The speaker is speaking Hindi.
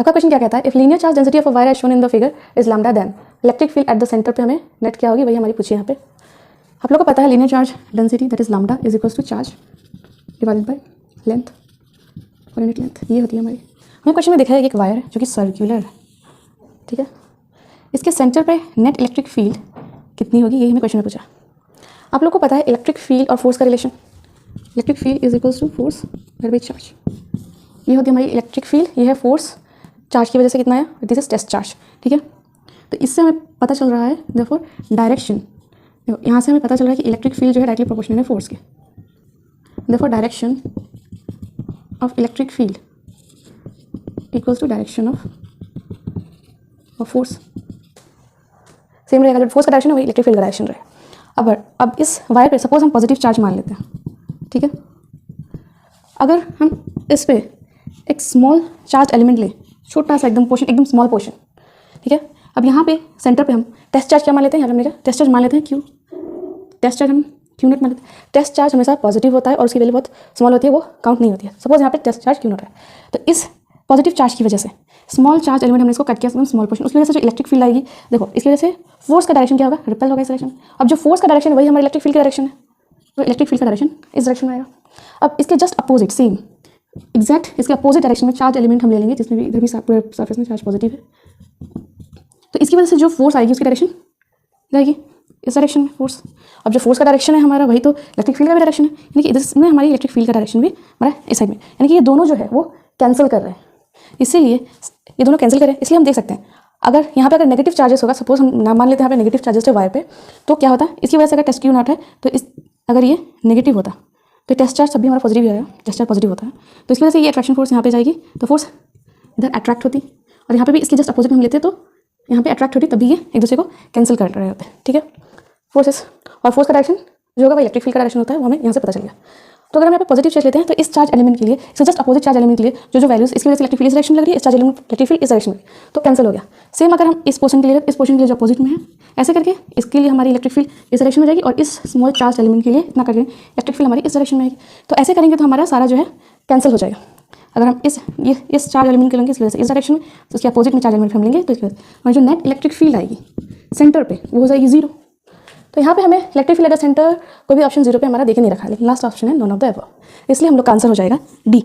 आपका क्वेश्चन क्या कहता है, if linear charge density of a wire as shown in the figure is lambda, then electric field at the centre पे हमें नेट क्या होगी, वही हमारी पूछी यहाँ पे। आप लोग को पता है linear charge density that is lambda is equals to charge divided by length और यूनिट लेंथ, ये होती है हमारी। हमें क्वेश्चन में देखा है कि एक वायर है जो कि सर्कुलर है, ठीक है। इसके सेंटर पे नेट इलेक्ट्रिक फील्ड कितनी होगी, यही हमें क्वेश्चन में पूछा। आप लोग को पता है इलेक्ट्रिक फील्ड और फोर्स का relation, electric field is equals to force divided by charge. ये होती है हमारी इलेक्ट्रिक फील्ड, ये है फोर्स चार्ज की वजह से कितना है, दिस इज टेस्ट चार्ज, ठीक है। तो इससे हमें पता चल रहा है देयरफॉर डायरेक्शन, यहाँ से हमें पता चल रहा है कि इलेक्ट्रिक फील्ड जो है डायरेक्टली प्रोपोर्शनल है फोर्स के, therefore direction of electric field equals to direction of force. Same रहेगा, जो फोर्स का डायरेक्शन है वही इलेक्ट्रिक फील्ड का डायरेक्शन रहेगा। अब इस वायर पे सपोज हम पॉजिटिव चार्ज मान लेते हैं, ठीक है। अगर हम इस पे एक स्मॉल चार्ज एलिमेंट लें, छोटा सा एकदम पोर्शन, एकदम स्मॉल पोर्शन, ठीक है। अब यहाँ पे सेंटर पे हम टेस्ट चार्ज क्या मान लेते हैं, यहाँ पे हमने टेस्ट चार्ज मान लेते हैं क्यू, टेस्ट चार्ज हम क्यू नॉट मान लेते हैं। टेस्ट चार्ज हमेशा पॉजिटिव होता है और उसकी वैल्यू बहुत स्मॉल होती है, वो काउंट नहीं होती है। सपोज यहाँ पे टेस्ट चार्ज क्यू नॉट है, तो इस पॉजिटिव चार्ज की वजह से स्मॉल चार्ज एलिमेंट हमने इसको कट किया स्मॉल पोर्शन, उसकी वजह से जो इलेक्ट्रिक फील्ड आएगी, देखो इसकी वजह से फोर्स का डायरेक्शन क्या होगा, रिपेल होगा इस डायरेक्शन। अब जो फोर्स का डायरेक्शन है वही हमारे इलेक्ट्रिक फील्ड का डायरेक्शन है, तो इलेक्ट्रिक फील्ड का डायरेक्शन इस डायरेक्शन में आएगा। अब इसके जस्ट अपोजिट सेम एग्जैक्ट इसके अपोजिट डायरेक्शन में चार्ज एलिमेंट हम ले लेंगे, जिसमें भी इधर भी पूरे सरफेस में चार्ज पॉजिटिव है, तो इसकी वजह से जो फोर्स आएगी उसकी डायरेक्शन रहेगी इस डायरेक्शन में फोर्स। अब जो फोर्स का डायरेक्शन है हमारा वही तो इलेक्ट्रिक फील्ड का भी डायरेक्शन है, यानी कि इसमें हमारी इलेक्ट्रिक फील्ड का डायरेक्शन भी हमारा इस साइड में, यानी कि ये दोनों जो है वो कैंसिल कर रहे हैं, इसीलिए ये दोनों कैंसिल करें। इसलिए हम देख सकते हैं अगर यहाँ पे अगर नेगेटिव चार्जेस होगा, सपोज हम मान लेते हैं यहाँ पे नेगेटिव चार्जेस है वायर पे, तो क्या होता है इसकी वजह से अगर टेस्ट क्यू नॉट है तो इस अगर ये नेगेटिव होता तो टेस्ट चार्ज सभी हमारा पॉजिटिव आएगा, टेस्ट चार्ज पॉजिटिव होता है, तो इसकी वजह से ये अट्रैक्शन फोर्स यहाँ पे जाएगी, तो फोर्स इधर अट्रैक्ट होती, और यहाँ पे भी इसके जस्ट अपोजिट में हम लेते तो यहाँ पे अट्रैक्ट होती, तभी ये एक दूसरे को कैंसिल कर रहे होते हैं, ठीक है। फोर्सेस और फोर्स का डायरेक्शन जो होगा वो इलेक्ट्रिक फील्ड का डायरेक्शन होता है, वो हमें यहाँ से पता चल गया। तो अगर हम यहाँ पे पॉजिटिव चार्ज लेते हैं तो इस चार्ज एलिमेंट के लिए, इसके जस्ट अपोजिट चार्ज एलिमेंट के लिए जो वैल्यूज इसकी वजह से इलेक्ट्रिक फील्ड इस डायरेक्शन लग रही है, इस चार्ज एलिमेंट इलेक्ट्रिक फील्ड इस डायरेक्शन में, तो कैंसिल हो गया। सेम अगर हम इस पोर्शन के लिए, इस पोर्शन के लिए जो अपोजिट में है, ऐसे करके इसके लिए हमारी इलेक्ट्रिक फील्ड इस डायरेक्शन में जाएगी, और इस स्मॉल चार्ज एलिमेंट के लिए इतना करके इलेक्ट्रिक फील्ड हमारी इस डायरेक्शन में आएगी। तो ऐसे करेंगे तो हमारा सारा जो है कैंसिल हो जाएगा। अगर हम इस चार्ज एलिमेंट के लेंगे इसकी वजह से इस डायरेक्शन में, तो उसके अपोजिट में चार्ज एलिमेंट हम लेंगे तो इसकी वजह से हमारी जो नेट इलेक्ट्रिक फील्ड आएगी सेंटर पे वो हो जाएगी 0। तो यहाँ पे हमें electric field at the centre कोई भी ऑप्शन 0 पे हमारा देखे नहीं रखा है, लेकिन लास्ट ऑप्शन है नॉन ऑफ द अबव, इसलिए हम लोग का आंसर हो जाएगा डी।